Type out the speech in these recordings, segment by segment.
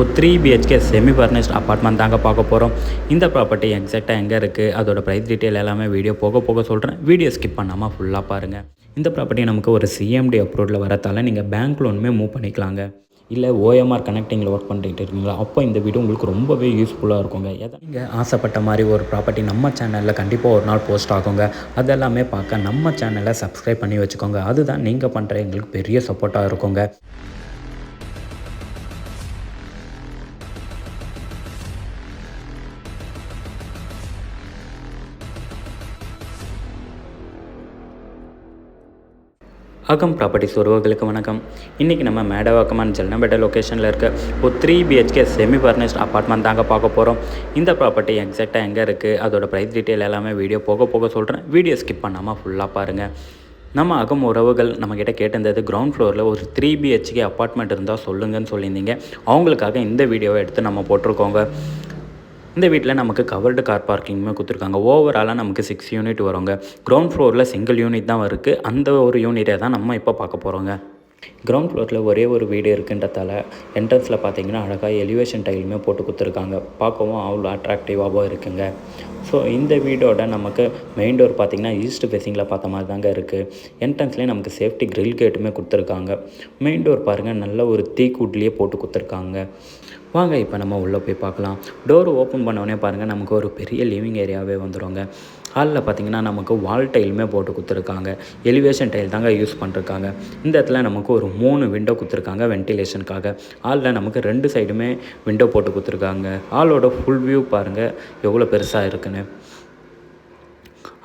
ஒரு 3 BHK semi furnished apartment தாங்க பார்க்க போகிறோம். இந்த ப்ராப்பர்ட்டி எக்ஸாக்டாக எங்கே இருக்குது, அதோட ப்ரைஸ் டீட்டெயில் எல்லாமே வீடியோ போக போக சொல்கிறேன். வீடியோ ஸ்கிப் பண்ணாமல் ஃபுல்லாக பாருங்கள். இந்த ப்ராப்பர்ட்டி நமக்கு ஒரு சிஎம்டி அப்ரூவ்டில் வரத்தால் நீங்கள் பேங்க் லோனுமே மூவ் பண்ணிக்கலாங்க. இல்லை ஓஎம்ஆர் கனெக்டிங்கில் ஒர்க் பண்ணிட்டு இருக்கீங்களா, அப்போ இந்த வீடியோ உங்களுக்கு ரொம்பவே யூஸ்ஃபுல்லாக இருக்குங்க. நீங்கள் ஆசைப்பட்ட மாதிரி ஒரு ப்ராப்பர்ட்டி நம்ம சேனலில் கண்டிப்பாக ஒரு நாள் போஸ்ட் ஆகுங்க. அதெல்லாமே பார்க்க நம்ம சேனலை சப்ஸ்கிரைப் பண்ணி வச்சுக்கோங்க. அதுதான் நீங்கள் பண்ணுற எங்களுக்கு பெரிய சப்போர்ட்டாக இருக்குங்க. அகம் ப்ராப்பர்ட்டிஸ் உறவுகளுக்கு வணக்கம். இன்றைக்கி நம்ம மேடவாக்கமான ஜல்னபேட்டை லொக்கேஷனில் இருக்க ஒரு 3 பிஹெச்கே செமி ஃபர்னிஷ்ட் அப்பார்ட்மெண்ட் தாங்க பார்க்க போகிறோம். இந்த ப்ராப்பர்ட்டி எக்ஸாக்டாக எங்கே இருக்குது, அதோட ப்ரைஸ் டீட்டெயில் எல்லாமே வீடியோ போக போக சொல்கிறேன். வீடியோ ஸ்கிப் பண்ணாமல் ஃபுல்லாக பாருங்கள். நம்ம அகம் உறவுகள் நம்மக்கிட்ட கேட்டிருந்தது கிரவுண்ட் ஃப்ளோரில் ஒரு 3 பிஹெச்கே அப்பார்ட்மெண்ட் இருந்தால் சொல்லுங்கன்னு சொல்லியிருந்தீங்க. அவங்களுக்காக இந்த வீடியோவை எடுத்து நம்ம போட்டிருக்கோங்க. இந்த வீட்டில் நமக்கு கவர்டு கார் பார்க்கிங்குமே கொடுத்துருக்காங்க. ஓவராலாக நமக்கு 6 யூனிட் வருங்க. கிரவுண்ட் ஃப்ளோரில் சிங்கிள் யூனிட் தான் இருக்குது. அந்த ஒரு யூனிட்டை தான் நம்ம இப்போ பார்க்க போகிறோங்க. கிரவுண்ட் ஃப்ளோரில் ஒரே ஒரு வீடு இருக்குன்றதால என்ட்ரன்ஸில் பார்த்தீங்கன்னா அழகாக எலிவேஷன் டைலுமே போட்டு கொடுத்துருக்காங்க. பார்க்கவும் அவ்வளோ அட்ராக்டிவாகவும் இருக்குங்க. ஸோ இந்த வீடோட நமக்கு மெயின் டோர் பார்த்திங்கன்னா ஈஸ்ட் ஃபேஸிங்கில் பார்த்த மாதிரி தாங்க இருக்குது. என்ட்ரன்ஸ்லேயே நமக்கு சேஃப்டி கிரில் கேட்டுமே கொடுத்துருக்காங்க. மெயின் டோர் பாருங்கள், நல்ல ஒரு தீக்குட்லேயே போட்டு கொடுத்துருக்காங்க. வாங்க இப்போ நம்ம உள்ளே போய் பார்க்கலாம். டோர் ஓப்பன் பண்ணோடனே பாருங்கள், நமக்கு ஒரு பெரிய லிவிங் ஏரியாவே வந்துடுங்க. ஹாலில் பார்த்திங்கன்னா நமக்கு வால் டைலுமே போட்டு கொடுத்துருக்காங்க. எலிவேஷன் டைல் தாங்க யூஸ் பண்ணிருக்காங்க. இந்த இடத்துல நமக்கு ஒரு 3 விண்டோ கொடுத்துருக்காங்க வென்டிலேஷனுக்காக. ஹாலில் நமக்கு 2 சைடுமே விண்டோ போட்டு கொடுத்துருக்காங்க. ஹாலோட ஃபுல் வியூ பாருங்கள் எவ்வளோ பெருசாக இருக்குன்னு.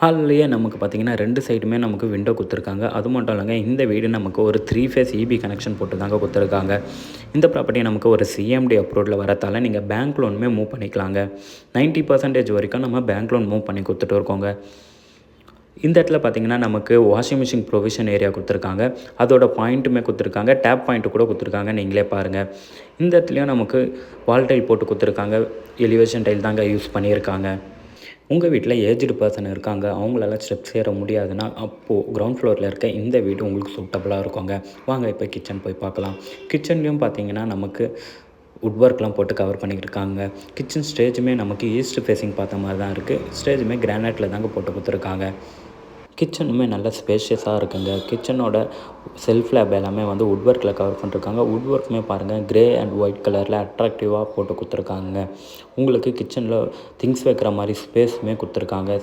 ஹால்லையே நமக்கு பார்த்திங்கன்னா 2 சைடுமே நமக்கு விண்டோ கொடுத்துருக்காங்க. அது மட்டும் இல்லைங்க, இந்த வீடு நமக்கு ஒரு 3 ஃபேஸ் இபி கனெக்ஷன் போட்டு தாங்க கொடுத்துருக்காங்க. இந்த ப்ராப்பர்ட்டி நமக்கு ஒரு சிஎம்டி அப்ரூவ்டில் வரத்தால் நீங்கள் பேங்க் லோனுமே மூவ் பண்ணிக்கலாங்க. 90% வரைக்கும் நம்ம பேங்க் லோன் மூவ் பண்ணி கொடுத்துட்டு இருக்கோங்க. இந்த இடத்துல பார்த்திங்கன்னா நமக்கு வாஷிங் மிஷின் ப்ரொவிஷன் ஏரியா கொடுத்துருக்காங்க. அதோட பாயிண்ட்டுமே கொடுத்துருக்காங்க. டேப் பாயிண்ட்டு கூட கொடுத்துருக்காங்க. நீங்களே பாருங்கள். இந்த இடத்துலையும் நமக்கு வால் டைல் போட்டு கொடுத்துருக்காங்க. எலிவேஷன் டைல் தாங்க யூஸ் பண்ணியிருக்காங்க. உங்கள் வீட்டில் ஏஜ்டு பர்சன் இருக்காங்க, அவங்களால ஸ்டெப்ஸ் ஏற முடியாதுன்னா அப்போது கிரவுண்ட் ஃப்ளோரில் இருக்க இந்த வீடு உங்களுக்கு சூட்டபுளாக இருக்குங்க. வாங்க இப்போ கிச்சன் போய் பார்க்கலாம். கிச்சன்லேயும் பார்த்தீங்கன்னா நமக்கு வுட் ஒர்க்லாம் போட்டு கவர் பண்ணியிருக்காங்க. கிச்சன் ஸ்டேஜுமே நமக்கு ஈஸ்ட் ஃபேஸிங் பார்த்த மாதிரி தான் இருக்குது. ஸ்டேஜுமே கிரானைட்டில் தாங்க போட்டு கொடுத்துருக்காங்க. கிச்சனுமே நல்ல ஸ்பேஷியஸாக இருக்குங்க. கிச்சனோட செல்ஃப் லேப் எல்லாமே வந்து வுட் ஒர்க்கில் கவர் பண்ணிருக்காங்க. வுட் ஒர்க்குமே பாருங்கள் கிரே அண்ட் ஒயிட் கலரில் அட்ராக்டிவாக போட்டு கொடுத்துருக்காங்க. உங்களுக்கு கிச்சனில் திங்ஸ் வைக்கிற மாதிரி ஸ்பேஸுமே கொடுத்துருக்காங்க.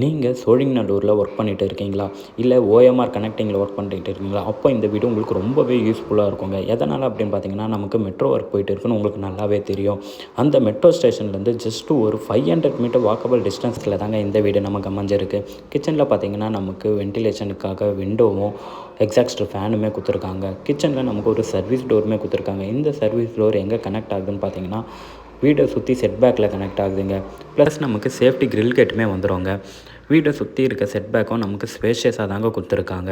நீங்கள் சோழிங்கநல்லூரில் ஒர்க் பண்ணிகிட்டு இருக்கீங்களா, இல்லை ஓஎம்ஆர் கனெக்டிங்கில் ஒர்க் பண்ணிகிட்டு இருக்கீங்களா, அப்போ இந்த வீடியோ உங்களுக்கு ரொம்பவே யூஸ்ஃபுல்லாக இருக்குங்க. எதனால் அப்படின்னு பார்த்தீங்கன்னா, நமக்கு மெட்ரோ ஒர்க் போயிட்டு இருக்குன்னு உங்களுக்கு நல்லாவே தெரியும். அந்த மெட்ரோ ஸ்டேஷன்லேருந்து ஜஸ்ட்டு ஒரு 500 மீட்டர் வாக்கபிள் டிஸ்டன்ஸில் தாங்க இந்த வீடு நமக்கு அமைஞ்சிருக்கு. கிச்சனில் பார்த்தீங்கன்னா நமக்கு வென்டிலேஷனுக்காக விண்டோவும் எக்ஸாஸ்டர் ஃபேனுமே கொடுத்துருக்காங்க. கிச்சனில் நமக்கு ஒரு சர்வீஸ் டோருமே கொடுத்துருக்காங்க. இந்த சர்வீஸ் டோர் எங்கே கனெக்ட் ஆகுதுன்னு பார்த்தீங்கன்னா வீடை சுற்றி செட்பேக்கில் கனெக்ட் ஆகுதுங்க. ப்ளஸ் நமக்கு சேஃப்டி கிரில் கேட்டுமே வந்துடுங்க. வீடை சுற்றி இருக்க செட்பேக்கும் நமக்கு ஸ்பேஷியஸாக தாங்க கொடுத்துருக்காங்க.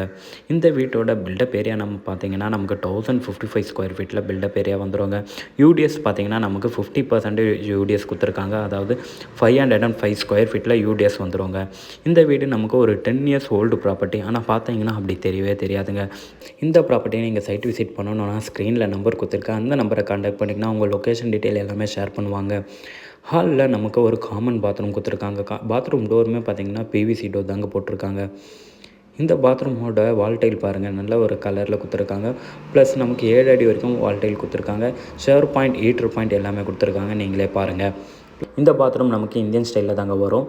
இந்த வீட்டோட பில்டப் ஏரியா நம்ம பார்த்திங்கன்னா நமக்கு 1055 ஸ்கொயர் ஃபீட்டில் பில்டப் ஏரியா வந்துடுங்க. யூடிஎஸ் பார்த்திங்கன்னா நமக்கு 50% யூடிஎஸ் கொடுத்துருக்காங்க. அதாவது 505 ஸ்கொயர் ஃபீட்டில் யூடிஎஸ் வந்துடுங்க. இந்த வீடு நமக்கு ஒரு 10 இயர்ஸ் ஓல்டு ப்ராப்பர்ட்டி. ஆனால் பார்த்தீங்கன்னா அப்படி தெரியவே தெரியாதுங்க. இந்த ப்ராப்பர்ட்டியை நீங்கள் சைட் விசிட் பண்ணணுன்னா ஸ்க்ரீனில் நம்பர் கொடுத்துருக்கேன். அந்த நம்பரை கான்டாக்ட் பண்ணிங்கன்னா உங்கள் லொக்கேஷன் டீட்டெயில் எல்லாமே ஷேர் பண்ணுவாங்க. ஹாலில் நமக்கு ஒரு காமன் பாத்ரூம் கொடுத்துருக்காங்க. பாத்ரூம் டோருமே பார்த்திங்கன்னா பிவிசி டோர் தாங்க போட்டிருக்காங்க. இந்த பாத்ரூமோட வால் டைல் பாருங்கள், நல்ல ஒரு கலரில் கொடுத்துருக்காங்க. ப்ளஸ் நமக்கு 7 அடி வரைக்கும் வால் டைல் கொடுத்துருக்காங்க. ஷவர் பாயிண்ட், ஹீட்ரு பாயிண்ட் எல்லாமே கொடுத்துருக்காங்க. நீங்களே பாருங்கள். இந்த பாத்ரூம் நமக்கு இந்தியன் ஸ்டைலில் தாங்க வரும்.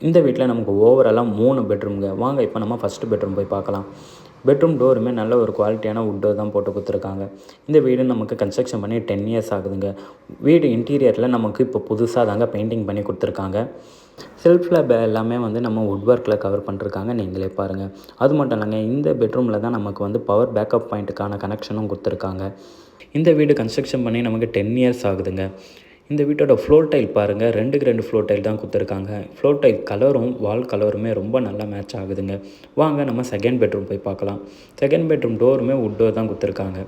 இந்த வீட்டில் நமக்கு ஓவராலாக 3 பெட்ரூம்ங்க. வாங்க இப்போ நம்ம ஃபஸ்ட்டு பெட்ரூம் போய் பார்க்கலாம். பெட்ரூம் டோருமே நல்ல ஒரு குவாலிட்டியான வுட்டோ தான் போட்டு கொடுத்துருக்காங்க. இந்த வீடு நமக்கு கன்ஸ்ட்ரக்ஷன் பண்ணி 10 இயர்ஸ் ஆகுதுங்க. வீடு இன்டீரியரில் நமக்கு இப்போ புதுசாக தாங்க பெயிண்டிங் பண்ணி கொடுத்துருக்காங்க. செல்ஃப் லேப் எல்லாமே வந்து நம்ம வுட் ஒர்க்கில் கவர் பண்ணிருக்காங்க. நீங்களே பாருங்கள். அது மட்டும் இல்லைங்க, இந்த பெட்ரூமில் தான் நமக்கு வந்து பவர் பேக்கப் பாயிண்ட்டுக்கான கனெக்ஷனும் கொடுத்துருக்காங்க. இந்த வீடு கன்ஸ்ட்ரக்ஷன் பண்ணி நமக்கு 10 இயர்ஸ் ஆகுதுங்க. இந்த வீட்டோட ஃப்ளோர் டைல் பாருங்கள், 2க்கு 2 ஃப்ளோர் டைல் தான் கொடுத்துருக்காங்க. ஃப்ளோர் டைல் கலரும் வால் கலருமே ரொம்ப நல்லா மேட்ச் ஆகுதுங்க. வாங்க நம்ம செகண்ட் பெட்ரூம் போய் பார்க்கலாம். செகண்ட் பெட்ரூம் டோருமே வுட் டோர் தான் கொடுத்துருக்காங்க.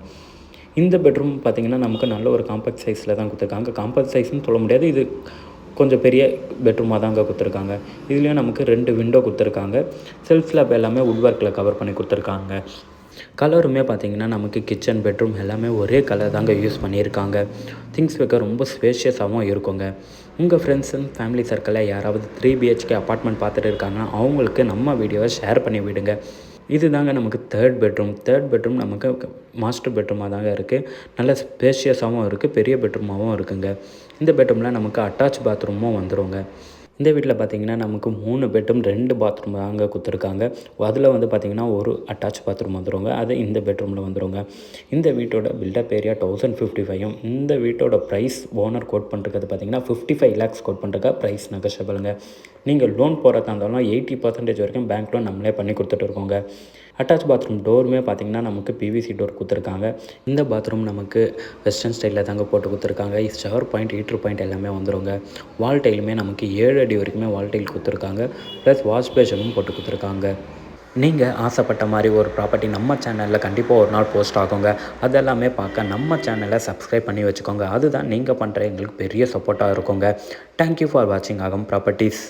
இந்த பெட்ரூம் பார்த்திங்கன்னா நமக்கு நல்ல ஒரு காம்பேக்ட் சைஸில் தான் கொடுத்துருக்காங்க. காம்பேக்ட் சைஸ்னு சொல்ல முடியாது, இது கொஞ்சம் பெரிய பெட்ரூமாக தாங்க கொடுத்துருக்காங்க. இதுலேயும் நமக்கு 2 விண்டோ கொடுத்துருக்காங்க. செல்ஃப் ஸ்லாப் எல்லாமே வுட் ஒர்க்கில் கவர் பண்ணி கொடுத்துருக்காங்க. கலருமே பார்த்திங்கன்னா நமக்கு கிச்சன் பெட்ரூம் எல்லாமே ஒரே கலர் தாங்க யூஸ் பண்ணியிருக்காங்க. திங்ஸ் வைக்க ரொம்ப ஸ்பேஷியஸாகவும் இருக்குங்க. உங்கள் ஃப்ரெண்ட்ஸ் அண்ட் ஃபேமிலி சர்க்கிளில் யாராவது 3 BHK அப்பார்ட்மெண்ட் பார்த்துட்டு இருக்காங்கன்னா அவங்களுக்கு நம்ம வீடியோவை ஷேர் பண்ணி விடுங்க. இது தாங்க நமக்கு தேர்ட் பெட்ரூம் நமக்கு மாஸ்டர் பெட்ரூமாக தாங்க இருக்குது. நல்ல ஸ்பேஷியஸாகவும் இருக்குது, பெரிய பெட்ரூமாகவும் இருக்குங்க. இந்த பெட்ரூமில் நமக்கு அட்டாச் பாத்ரூமும் வந்துடுங்க. இந்த வீட்டில் பார்த்திங்கன்னா நமக்கு 3 பெட்ரூம் 2 பாத்ரூம் தாங்க கொடுத்துருக்காங்க. அதில் வந்து பார்த்திங்கன்னா ஒரு அட்டாச் பாத்ரூம் வந்துடுங்க. அது இந்த பெட்ரூமில் வந்துடுங்க. இந்த வீட்டோட பில்டப் ஏரியா 1055. இந்த வீட்டோட ப்ரைஸ் ஓனர் கோட் பண்ணுறது பார்த்திங்கன்னா 55 lakhs கோட் பண்ணுறக்கா. ப்ரைஸ் நெகோஷியபிளுங்க. நீங்கள் லோன் போகிறதா இருந்தாலும் 80% வரைக்கும் பேங்க் லோன் நம்மளே பண்ணி கொடுத்துட்டு இருக்கோங்க. அட்டாச் பாத்ரூம் டோருமே பார்த்திங்கன்னா நமக்கு PVC டோர் கொடுத்துருக்காங்க. இந்த பாத்ரூம் நமக்கு வெஸ்டர்ன் ஸ்டைலில் தாங்க போட்டு கொடுத்துருக்காங்க. ஷவர் பாயிண்ட், ஹீட்ரு பாயிண்ட் எல்லாமே வந்துடுங்க. வால் டைலுமே நமக்கு 7 அடி வரைக்குமே வால் டைல் கொடுத்துருக்காங்க. ப்ளஸ் வாஷ் பேஷனும் போட்டு கொடுத்துருக்காங்க. நீங்கள் ஆசைப்பட்ட மாதிரி ஒரு ப்ராப்பர்ட்டி நம்ம சேனலில் கண்டிப்பாக ஒரு நாள் போஸ்ட் ஆகுங்க. அதெல்லாமே பார்க்க நம்ம சேனலை சப்ஸ்கிரைப் பண்ணி வச்சுக்கோங்க. அதுதான் நீங்கள் பண்ணுற எங்களுக்கு பெரிய சப்போர்ட்டாக இருக்குங்க. தேங்க்யூ ஃபார் வாட்சிங் அகம் ப்ராப்பர்ட்டிஸ்.